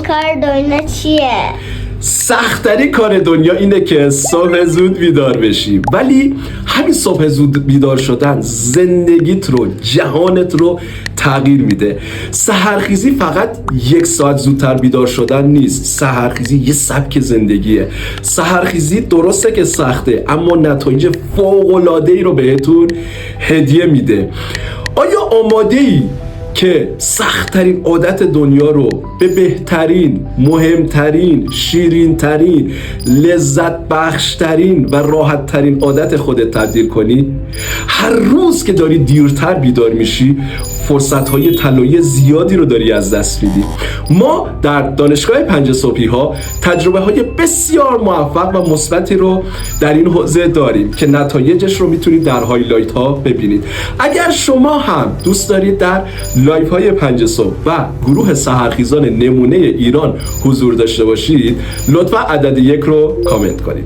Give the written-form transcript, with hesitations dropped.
کار دنیا چیه؟ سخت‌ترین کار دنیا اینه که صبح زود بیدار بشی، ولی همین صبح زود بیدار شدن زندگیت رو، جهانت رو تغییر میده. سحرخیزی فقط 1 ساعت زودتر بیدار شدن نیست. سحرخیزی یه سبک زندگیه. سحرخیزی درسته که سخته، اما نتایج فوق‌العاده‌ای رو بهتون هدیه میده. آیا آماده ای که سخت‌ترین عادت دنیا رو به بهترین، مهمترین، شیرین‌ترین، لذت بخشترین و راحت‌ترین عادت خودت تبدیل کنی؟ هر روز که داری دیرتر بیدار میشی، فرصت‌های طلایی زیادی رو داری از دست میدی. ما در دانشگاه 5 صبحی ها تجربه‌های بسیار موفق و مثبتی رو در این حوزه داریم که نتایجش رو میتونید در هایلایت ها ببینید. اگر شما هم دوست دارید در لایف های 5 صبح و گروه سحرخیزان نمونه ایران حضور داشته باشید، لطفا عدد 1 رو کامنت کنید.